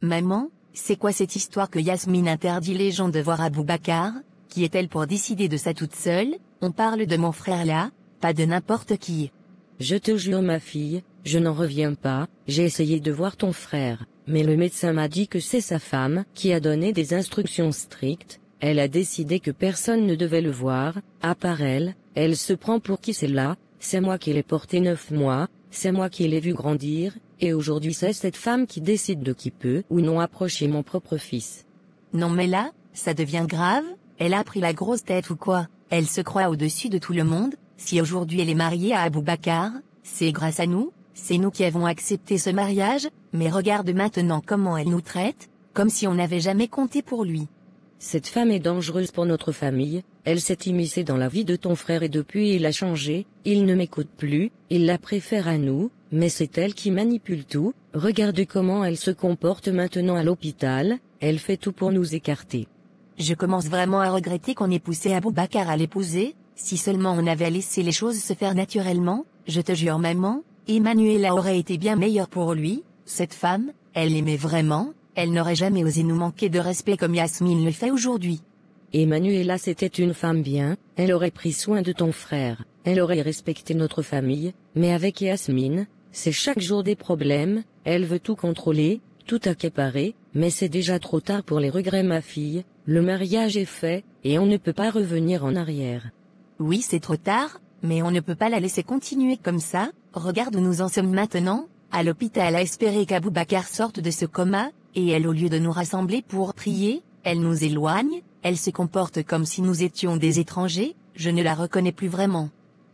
Maman, c'est quoi cette histoire que Yasmine interdit les gens de voir Aboubacar? Qui est-elle pour décider de ça toute seule? On parle de mon frère là, pas de n'importe qui. Je te jure ma fille, je n'en reviens pas, j'ai essayé de voir ton frère, mais le médecin m'a dit que c'est sa femme qui a donné des instructions strictes, elle a décidé que personne ne devait le voir, à part elle, elle se prend pour qui c'est là, c'est moi qui l'ai porté 9 mois, c'est moi qui l'ai vu grandir, et aujourd'hui c'est cette femme qui décide de qui peut ou non approcher mon propre fils. Non mais là, ça devient grave, elle a pris la grosse tête ou quoi? Elle se croit au-dessus de tout le monde. Si aujourd'hui elle est mariée à Aboubacar, c'est grâce à nous, c'est nous qui avons accepté ce mariage, mais regarde maintenant comment elle nous traite, comme si on n'avait jamais compté pour lui. Cette femme est dangereuse pour notre famille, elle s'est immiscée dans la vie de ton frère et depuis il a changé, il ne m'écoute plus, il la préfère à nous, mais c'est elle qui manipule tout, regarde comment elle se comporte maintenant à l'hôpital, elle fait tout pour nous écarter. Je commence vraiment à regretter qu'on ait poussé Aboubacar à l'épouser. Si seulement on avait laissé les choses se faire naturellement, je te jure maman, Emmanuela aurait été bien meilleure pour lui, cette femme, elle l'aimait vraiment, elle n'aurait jamais osé nous manquer de respect comme Yasmine le fait aujourd'hui. Emmanuela c'était une femme bien, elle aurait pris soin de ton frère, elle aurait respecté notre famille, mais avec Yasmine, c'est chaque jour des problèmes, elle veut tout contrôler, tout accaparer, mais c'est déjà trop tard pour les regrets ma fille, le mariage est fait, et on ne peut pas revenir en arrière. Oui c'est trop tard, mais on ne peut pas la laisser continuer comme ça, regarde où nous en sommes maintenant, à l'hôpital à espérer qu'Aboubacar sorte de ce coma, et elle au lieu de nous rassembler pour prier, elle nous éloigne, elle se comporte comme si nous étions des étrangers, je ne la reconnais plus vraiment.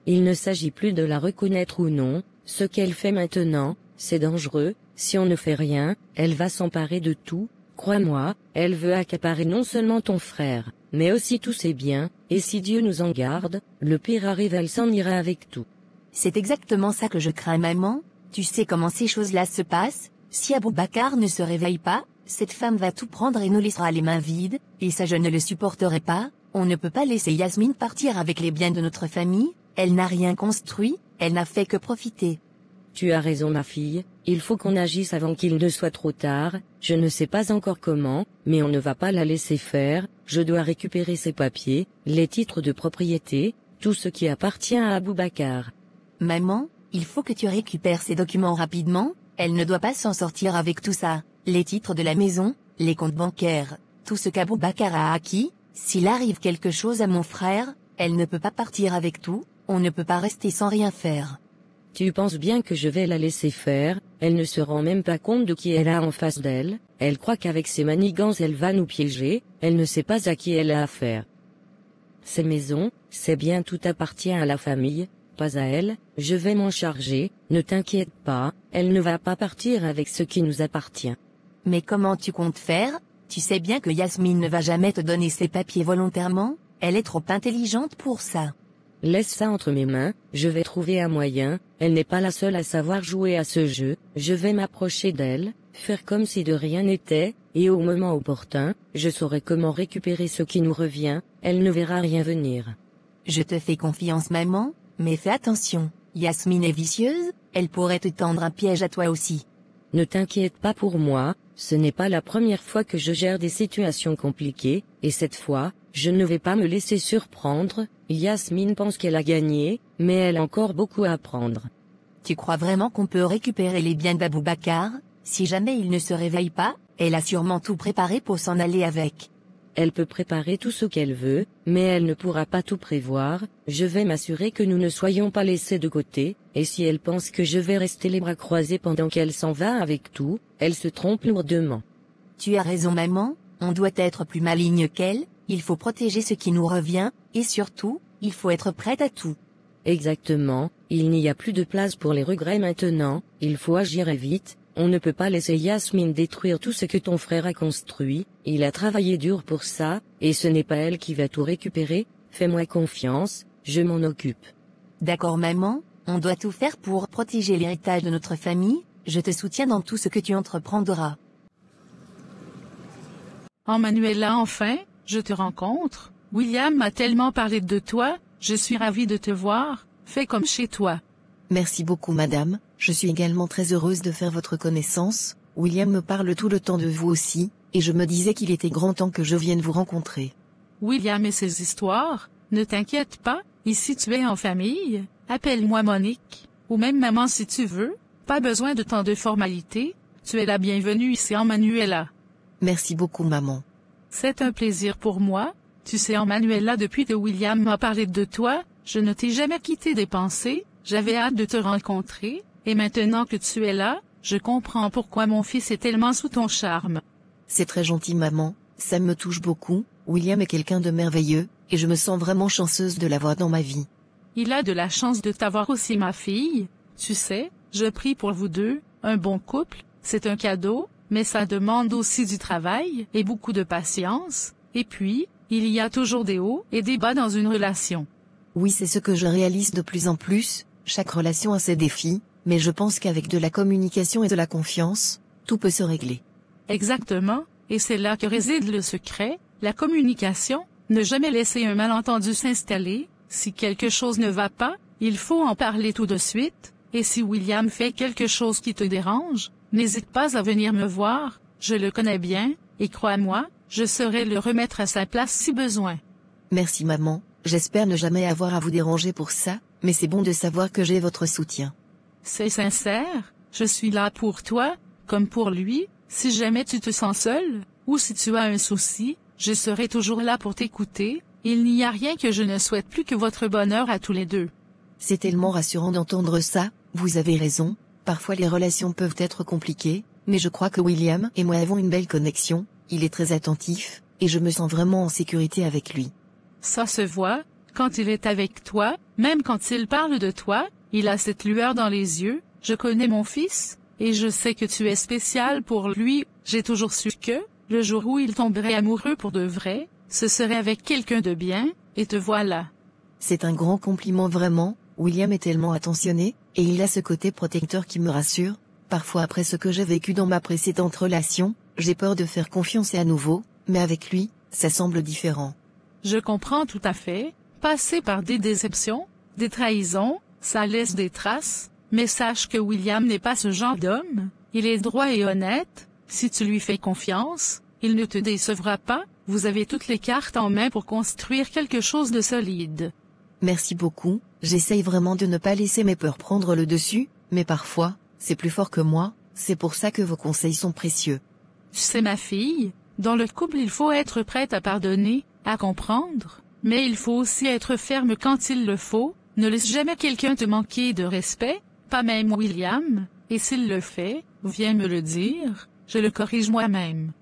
Il ne s'agit plus de la reconnaître ou non, ce qu'elle fait maintenant, c'est dangereux, si on ne fait rien, elle va s'emparer de tout, crois-moi, elle veut accaparer non seulement ton frère, mais aussi tous ses biens, et si Dieu nous en garde, le pire arrive elle s'en ira avec tout. C'est exactement ça que je crains maman, tu sais comment ces choses-là se passent, si Aboubacar ne se réveille pas, cette femme va tout prendre et nous laissera les mains vides, et ça je ne le supporterai pas, on ne peut pas laisser Yasmine partir avec les biens de notre famille, elle n'a rien construit, elle n'a fait que profiter. Tu as raison ma fille, il faut qu'on agisse avant qu'il ne soit trop tard, je ne sais pas encore comment, mais on ne va pas la laisser faire, je dois récupérer ses papiers, les titres de propriété, tout ce qui appartient à Aboubacar. Maman, il faut que tu récupères ces documents rapidement, elle ne doit pas s'en sortir avec tout ça, les titres de la maison, les comptes bancaires, tout ce qu'Aboubacar a acquis, s'il arrive quelque chose à mon frère, elle ne peut pas partir avec tout, on ne peut pas rester sans rien faire. Tu penses bien que je vais la laisser faire, elle ne se rend même pas compte de qui elle a en face d'elle, elle croit qu'avec ses manigances elle va nous piéger, elle ne sait pas à qui elle a affaire. Ces maisons, c'est bien tout appartient à la famille, pas à elle, je vais m'en charger, ne t'inquiète pas, elle ne va pas partir avec ce qui nous appartient. Mais comment tu comptes faire? Tu sais bien que Yasmine ne va jamais te donner ses papiers volontairement, elle est trop intelligente pour ça. Laisse ça entre mes mains, je vais trouver un moyen, elle n'est pas la seule à savoir jouer à ce jeu, je vais m'approcher d'elle, faire comme si de rien n'était, et au moment opportun, je saurai comment récupérer ce qui nous revient, elle ne verra rien venir. Je te fais confiance maman, mais fais attention, Yasmine est vicieuse, elle pourrait te tendre un piège à toi aussi. Ne t'inquiète pas pour moi, ce n'est pas la première fois que je gère des situations compliquées, et cette fois, je ne vais pas me laisser surprendre, Yasmine pense qu'elle a gagné, mais elle a encore beaucoup à apprendre. Tu crois vraiment qu'on peut récupérer les biens d'Aboubacar? Si jamais il ne se réveille pas, elle a sûrement tout préparé pour s'en aller avec. Elle peut préparer tout ce qu'elle veut, mais elle ne pourra pas tout prévoir, je vais m'assurer que nous ne soyons pas laissés de côté, et si elle pense que je vais rester les bras croisés pendant qu'elle s'en va avec tout, elle se trompe lourdement. Tu as raison maman, on doit être plus maligne qu'elle, il faut protéger ce qui nous revient, et surtout, il faut être prête à tout. Exactement, il n'y a plus de place pour les regrets maintenant, il faut agir et vite, on ne peut pas laisser Yasmine détruire tout ce que ton frère a construit, il a travaillé dur pour ça, et ce n'est pas elle qui va tout récupérer, fais-moi confiance, je m'en occupe. D'accord maman, on doit tout faire pour protéger l'héritage de notre famille, je te soutiens dans tout ce que tu entreprendras. Emmanuela enfin, je te rencontre, William m'a tellement parlé de toi, je suis ravie de te voir, fais comme chez toi. Merci beaucoup madame, je suis également très heureuse de faire votre connaissance, William me parle tout le temps de vous aussi, et je me disais qu'il était grand temps que je vienne vous rencontrer. William et ses histoires, ne t'inquiète pas, ici tu es en famille, appelle-moi Monique, ou même maman si tu veux, pas besoin de tant de formalités, tu es la bienvenue ici en Manuela. Merci beaucoup maman. C'est un plaisir pour moi, tu sais en Manuela depuis que William m'a parlé de toi, je ne t'ai jamais quitté des pensées, j'avais hâte de te rencontrer, et maintenant que tu es là, je comprends pourquoi mon fils est tellement sous ton charme. C'est très gentil maman, ça me touche beaucoup, William est quelqu'un de merveilleux, et je me sens vraiment chanceuse de l'avoir dans ma vie. Il a de la chance de t'avoir aussi ma fille, tu sais, je prie pour vous deux, un bon couple, c'est un cadeau, mais ça demande aussi du travail et beaucoup de patience, et puis, il y a toujours des hauts et des bas dans une relation. Oui, c'est ce que je réalise de plus en plus, chaque relation a ses défis, mais je pense qu'avec de la communication et de la confiance, tout peut se régler. Exactement, et c'est là que réside le secret, la communication, ne jamais laisser un malentendu s'installer, si quelque chose ne va pas, il faut en parler tout de suite, et si William fait quelque chose qui te dérange, n'hésite pas à venir me voir, je le connais bien, et crois-moi, je saurai le remettre à sa place si besoin. Merci maman, j'espère ne jamais avoir à vous déranger pour ça, mais c'est bon de savoir que j'ai votre soutien. C'est sincère, je suis là pour toi, comme pour lui, si jamais tu te sens seul, ou si tu as un souci, je serai toujours là pour t'écouter, il n'y a rien que je ne souhaite plus que votre bonheur à tous les deux. C'est tellement rassurant d'entendre ça, vous avez raison, parfois les relations peuvent être compliquées, mais je crois que William et moi avons une belle connexion, il est très attentif, et je me sens vraiment en sécurité avec lui. Ça se voit, quand il est avec toi, même quand il parle de toi, il a cette lueur dans les yeux, je connais mon fils, et je sais que tu es spécial pour lui, j'ai toujours su que, le jour où il tomberait amoureux pour de vrai, ce serait avec quelqu'un de bien, et te voilà. C'est un grand compliment vraiment, William est tellement attentionné, et il a ce côté protecteur qui me rassure, parfois après ce que j'ai vécu dans ma précédente relation, j'ai peur de faire confiance à nouveau, mais avec lui, ça semble différent. Je comprends tout à fait, passer par des déceptions, des trahisons, ça laisse des traces, mais sache que William n'est pas ce genre d'homme, il est droit et honnête, si tu lui fais confiance, il ne te décevra pas, vous avez toutes les cartes en main pour construire quelque chose de solide. Merci beaucoup, j'essaye vraiment de ne pas laisser mes peurs prendre le dessus, mais parfois, c'est plus fort que moi, c'est pour ça que vos conseils sont précieux. Tu sais ma fille, dans le couple il faut être prête à pardonner, à comprendre, mais il faut aussi être ferme quand il le faut, ne laisse jamais quelqu'un te manquer de respect, pas même William, et s'il le fait, viens me le dire, je le corrige moi-même.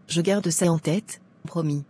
Je garde ça en tête, promis.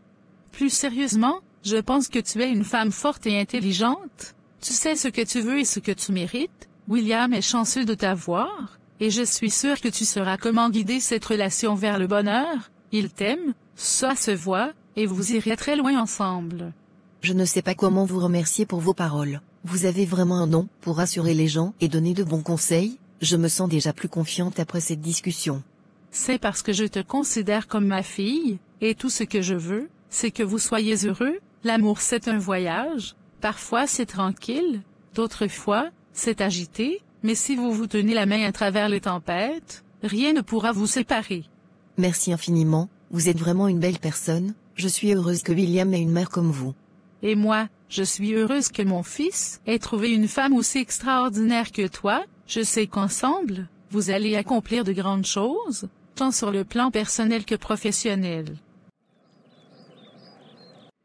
Plus sérieusement, je pense que tu es une femme forte et intelligente, tu sais ce que tu veux et ce que tu mérites, William est chanceux de t'avoir, et je suis sûre que tu sauras comment guider cette relation vers le bonheur, il t'aime, ça se voit, et vous irez très loin ensemble. Je ne sais pas comment vous remercier pour vos paroles, vous avez vraiment un don pour rassurer les gens et donner de bons conseils, je me sens déjà plus confiante après cette discussion. C'est parce que je te considère comme ma fille, et tout ce que je veux, c'est que vous soyez heureux, l'amour c'est un voyage, parfois c'est tranquille, d'autres fois, c'est agité, mais si vous vous tenez la main à travers les tempêtes, rien ne pourra vous séparer. Merci infiniment, vous êtes vraiment une belle personne, je suis heureuse que William ait une mère comme vous. Et moi, je suis heureuse que mon fils ait trouvé une femme aussi extraordinaire que toi, je sais qu'ensemble, vous allez accomplir de grandes choses, tant sur le plan personnel que professionnel.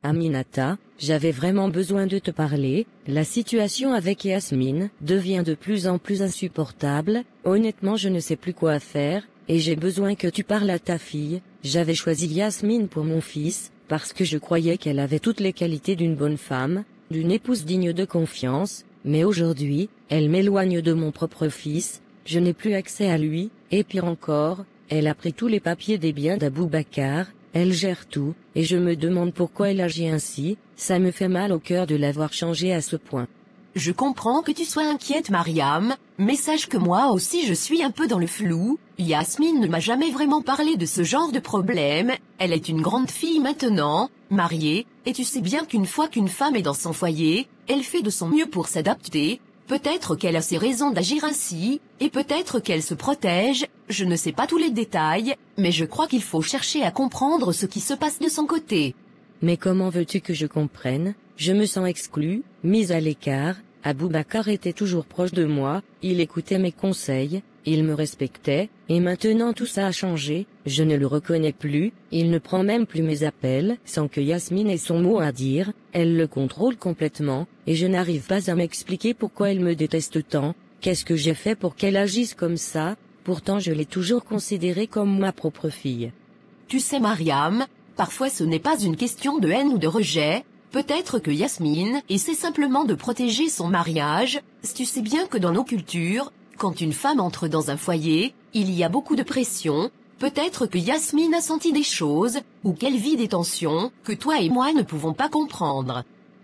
Aminata, j'avais vraiment besoin de te parler, la situation avec Yasmine devient de plus en plus insupportable, honnêtement je ne sais plus quoi faire, et j'ai besoin que tu parles à ta fille, j'avais choisi Yasmine pour mon fils, parce que je croyais qu'elle avait toutes les qualités d'une bonne femme, d'une épouse digne de confiance, mais aujourd'hui, elle m'éloigne de mon propre fils, je n'ai plus accès à lui, et pire encore, elle a pris tous les papiers des biens d'Aboubacar, elle gère tout, et je me demande pourquoi elle agit ainsi, ça me fait mal au cœur de l'avoir changée à ce point. Je comprends que tu sois inquiète, Mariam, mais sache que moi aussi je suis un peu dans le flou. Yasmine ne m'a jamais vraiment parlé de ce genre de problème, elle est une grande fille maintenant, mariée, et tu sais bien qu'une fois qu'une femme est dans son foyer, elle fait de son mieux pour s'adapter. peut-être qu'elle a ses raisons d'agir ainsi, et peut-être qu'elle se protège, je ne sais pas tous les détails, mais je crois qu'il faut chercher à comprendre ce qui se passe de son côté. Mais comment veux-tu que je comprenne? Je me sens exclue, mise à l'écart. Aboubacar était toujours proche de moi, il écoutait mes conseils, il me respectait, et maintenant tout ça a changé, je ne le reconnais plus, il ne prend même plus mes appels, sans que Yasmine ait son mot à dire, elle le contrôle complètement, et je n'arrive pas à m'expliquer pourquoi elle me déteste tant, qu'est-ce que j'ai fait pour qu'elle agisse comme ça, pourtant je l'ai toujours considérée comme ma propre fille. Tu sais Mariam, parfois ce n'est pas une question de haine ou de rejet, peut-être que Yasmine essaie simplement de protéger son mariage, tu sais bien que dans nos cultures, quand une femme entre dans un foyer, il y a beaucoup de pression, peut-être que Yasmine a senti des choses, ou qu'elle vit des tensions, que toi et moi ne pouvons pas comprendre.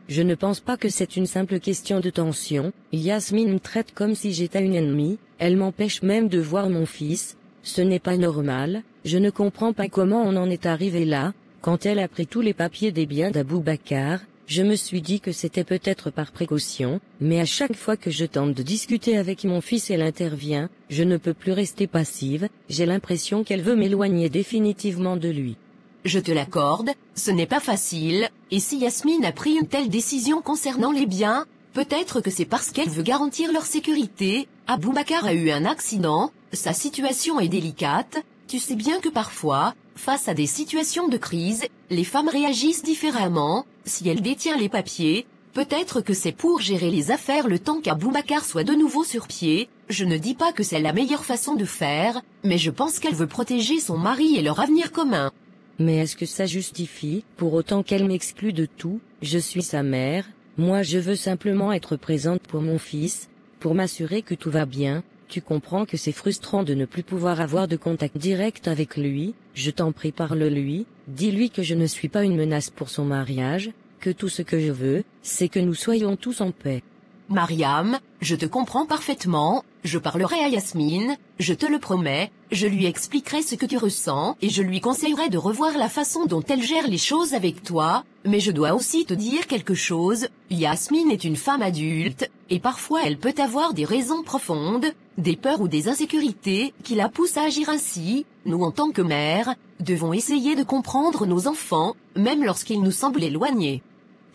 Je ne pense pas que c'est une simple question de tension, Yasmine me traite comme si j'étais une ennemie, elle m'empêche même de voir mon fils, ce n'est pas normal, je ne comprends pas comment on en est arrivé là. Quand elle a pris tous les papiers des biens d'Aboubacar, je me suis dit que c'était peut-être par précaution, mais à chaque fois que je tente de discuter avec mon fils elle intervient, je ne peux plus rester passive, j'ai l'impression qu'elle veut m'éloigner définitivement de lui. Je te l'accorde, ce n'est pas facile, et si Yasmine a pris une telle décision concernant les biens, peut-être que c'est parce qu'elle veut garantir leur sécurité. Aboubacar a eu un accident, sa situation est délicate, tu sais bien que parfois, face à des situations de crise, les femmes réagissent différemment, si elle détient les papiers, peut-être que c'est pour gérer les affaires le temps qu'Aboubacar soit de nouveau sur pied, je ne dis pas que c'est la meilleure façon de faire, mais je pense qu'elle veut protéger son mari et leur avenir commun. Mais est-ce que ça justifie, pour autant qu'elle m'exclue de tout, je suis sa mère, moi je veux simplement être présente pour mon fils, pour m'assurer que tout va bien. Tu comprends que c'est frustrant de ne plus pouvoir avoir de contact direct avec lui, je t'en prie parle-lui, dis-lui que je ne suis pas une menace pour son mariage, que tout ce que je veux, c'est que nous soyons tous en paix. Mariam, je te comprends parfaitement, je parlerai à Yasmine, je te le promets, je lui expliquerai ce que tu ressens et je lui conseillerai de revoir la façon dont elle gère les choses avec toi, mais je dois aussi te dire quelque chose, Yasmine est une femme adulte, et parfois elle peut avoir des raisons profondes, des peurs ou des insécurités qui la poussent à agir ainsi. Nous en tant que mères, devons essayer de comprendre nos enfants, même lorsqu'ils nous semblent éloignés.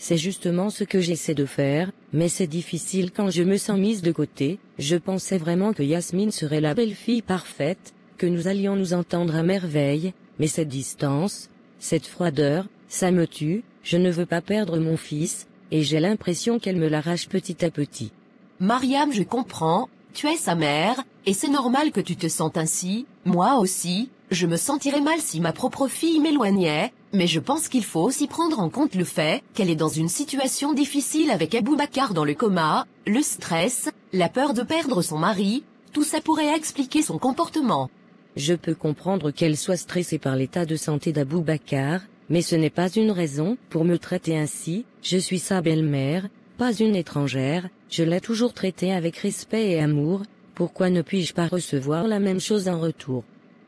C'est justement ce que j'essaie de faire, mais c'est difficile quand je me sens mise de côté, je pensais vraiment que Yasmine serait la belle-fille parfaite, que nous allions nous entendre à merveille, mais cette distance, cette froideur, ça me tue, je ne veux pas perdre mon fils, et j'ai l'impression qu'elle me l'arrache petit à petit. Mariam, je comprends, tu es sa mère, et c'est normal que tu te sentes ainsi, moi aussi, je me sentirais mal si ma propre fille m'éloignait, mais je pense qu'il faut aussi prendre en compte le fait qu'elle est dans une situation difficile avec Aboubacar dans le coma, le stress, la peur de perdre son mari, tout ça pourrait expliquer son comportement. Je peux comprendre qu'elle soit stressée par l'état de santé d'Aboubacar, mais ce n'est pas une raison pour me traiter ainsi, je suis sa belle-mère, pas une étrangère, je l'ai toujours traitée avec respect et amour, pourquoi ne puis-je pas recevoir la même chose en retour?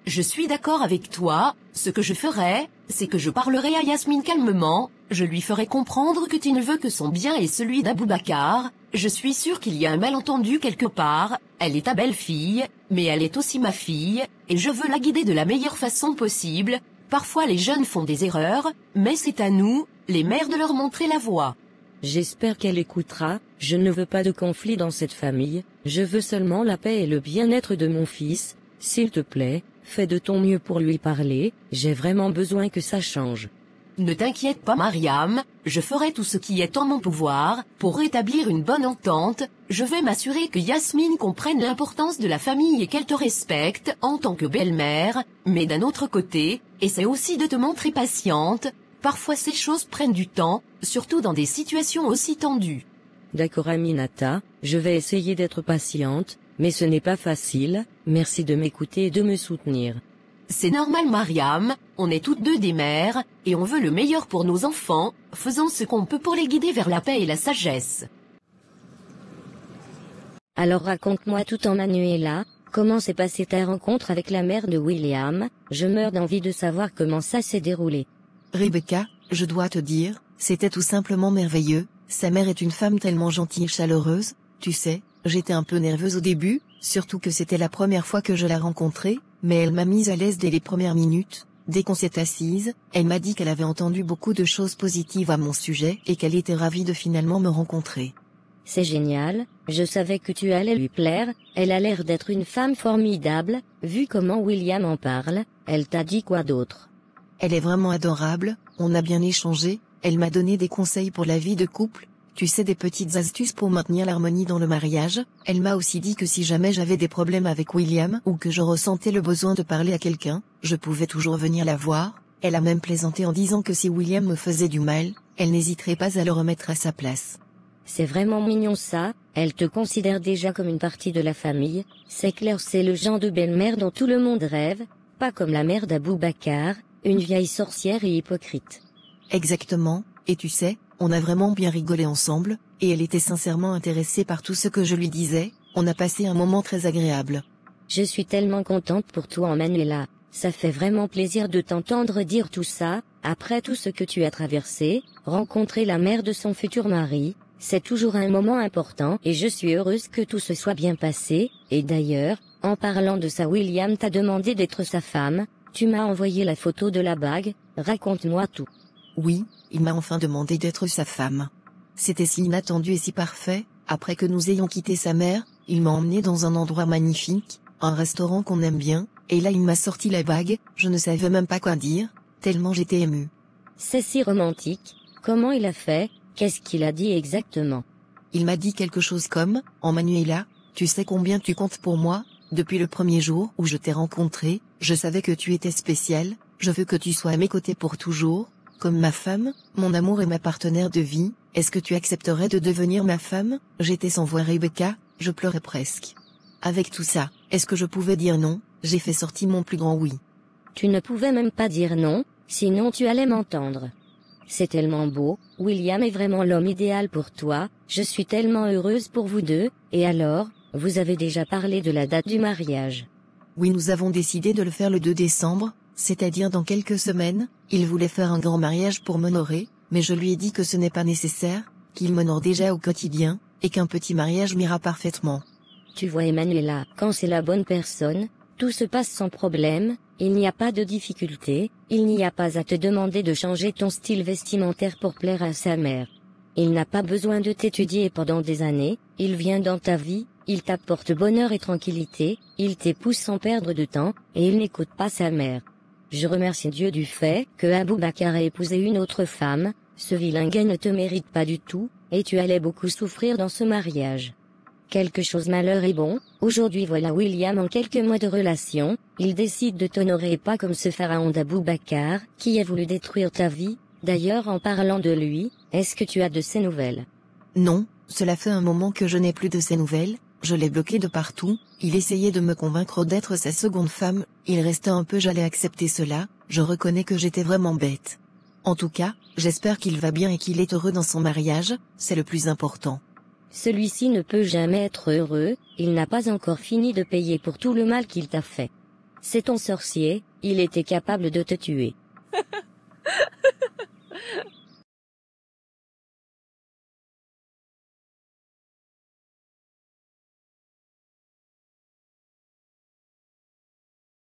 Je suis d'accord avec toi, ce que je ferai, c'est que je parlerai à Yasmine calmement, je lui ferai comprendre que tu ne veux que son bien et celui d'Aboubacar, je suis sûre qu'il y a un malentendu quelque part, elle est ta belle-fille, mais elle est aussi ma fille, et je veux la guider de la meilleure façon possible, parfois les jeunes font des erreurs, mais c'est à nous, les mères de leur montrer la voie. J'espère qu'elle écoutera, je ne veux pas de conflit dans cette famille, je veux seulement la paix et le bien-être de mon fils, s'il te plaît, fais de ton mieux pour lui parler, j'ai vraiment besoin que ça change. Ne t'inquiète pas Mariam, je ferai tout ce qui est en mon pouvoir, pour rétablir une bonne entente, je vais m'assurer que Yasmine comprenne l'importance de la famille et qu'elle te respecte en tant que belle-mère, mais d'un autre côté, essaie aussi de te montrer patiente, parfois ces choses prennent du temps, surtout dans des situations aussi tendues. D'accord Aminata, je vais essayer d'être patiente, mais ce n'est pas facile, merci de m'écouter et de me soutenir. C'est normal Mariam, on est toutes deux des mères, et on veut le meilleur pour nos enfants, faisons ce qu'on peut pour les guider vers la paix et la sagesse. Alors raconte-moi tout en Manuela, comment s'est passée ta rencontre avec la mère de William, je meurs d'envie de savoir comment ça s'est déroulé. Rebecca, je dois te dire, c'était tout simplement merveilleux, sa mère est une femme tellement gentille et chaleureuse, tu sais, j'étais un peu nerveuse au début, surtout que c'était la première fois que je la rencontrais, mais elle m'a mise à l'aise dès les premières minutes. Dès qu'on s'est assise, elle m'a dit qu'elle avait entendu beaucoup de choses positives à mon sujet et qu'elle était ravie de finalement me rencontrer. C'est génial, je savais que tu allais lui plaire, elle a l'air d'être une femme formidable, vu comment William en parle, elle t'a dit quoi d'autre? Elle est vraiment adorable, on a bien échangé, elle m'a donné des conseils pour la vie de couple, tu sais, des petites astuces pour maintenir l'harmonie dans le mariage. Elle m'a aussi dit que si jamais j'avais des problèmes avec William ou que je ressentais le besoin de parler à quelqu'un, je pouvais toujours venir la voir. Elle a même plaisanté en disant que si William me faisait du mal, elle n'hésiterait pas à le remettre à sa place. C'est vraiment mignon ça, elle te considère déjà comme une partie de la famille, c'est clair, c'est le genre de belle-mère dont tout le monde rêve, pas comme la mère d'Aboubacar, une vieille sorcière et hypocrite. Exactement, et tu sais, on a vraiment bien rigolé ensemble, et elle était sincèrement intéressée par tout ce que je lui disais, on a passé un moment très agréable. Je suis tellement contente pour toi Manuela, ça fait vraiment plaisir de t'entendre dire tout ça, après tout ce que tu as traversé, rencontrer la mère de son futur mari, c'est toujours un moment important et je suis heureuse que tout se soit bien passé, et d'ailleurs, en parlant de ça William t'a demandé d'être sa femme, tu m'as envoyé la photo de la bague, raconte-moi tout. Oui, il m'a enfin demandé d'être sa femme. C'était si inattendu et si parfait, après que nous ayons quitté sa mère, il m'a emmené dans un endroit magnifique, un restaurant qu'on aime bien, et là il m'a sorti la bague, je ne savais même pas quoi dire, tellement j'étais émue. C'est si romantique, comment il a fait, qu'est-ce qu'il a dit exactement? Il m'a dit quelque chose comme, « Manuela, tu sais combien tu comptes pour moi, depuis le premier jour où je t'ai rencontré, je savais que tu étais spéciale, je veux que tu sois à mes côtés pour toujours, comme ma femme, mon amour et ma partenaire de vie, est-ce que tu accepterais de devenir ma femme ?» J'étais sans voix Rebecca, je pleurais presque. Avec tout ça, est-ce que je pouvais dire non? J'ai fait sortir mon plus grand oui. Tu ne pouvais même pas dire non, sinon tu allais m'entendre. C'est tellement beau, William est vraiment l'homme idéal pour toi, je suis tellement heureuse pour vous deux, et alors, vous avez déjà parlé de la date du mariage? Oui, nous avons décidé de le faire le 2 décembre, c'est-à-dire dans quelques semaines. Il voulait faire un grand mariage pour m'honorer, mais je lui ai dit que ce n'est pas nécessaire, qu'il m'honore déjà au quotidien, et qu'un petit mariage m'ira parfaitement. Tu vois Manuela, quand c'est la bonne personne, tout se passe sans problème, il n'y a pas de difficulté, il n'y a pas à te demander de changer ton style vestimentaire pour plaire à sa mère. Il n'a pas besoin de t'étudier pendant des années, il vient dans ta vie, il t'apporte bonheur et tranquillité, il t'épouse sans perdre de temps, et il n'écoute pas sa mère. Je remercie Dieu du fait que Aboubacar a épousé une autre femme, ce vilain gars ne te mérite pas du tout, et tu allais beaucoup souffrir dans ce mariage. Quelque chose malheur est bon, aujourd'hui voilà William en quelques mois de relation, il décide de t'honorer pas comme ce pharaon d'Aboubacar, qui a voulu détruire ta vie. D'ailleurs en parlant de lui, est-ce que tu as de ses nouvelles? Non, cela fait un moment que je n'ai plus de ses nouvelles, je l'ai bloqué de partout, il essayait de me convaincre d'être sa seconde femme, il restait un peu, j'allais accepter cela, je reconnais que j'étais vraiment bête. En tout cas, j'espère qu'il va bien et qu'il est heureux dans son mariage, c'est le plus important. Celui-ci ne peut jamais être heureux, il n'a pas encore fini de payer pour tout le mal qu'il t'a fait. C'est ton sorcier, il était capable de te tuer.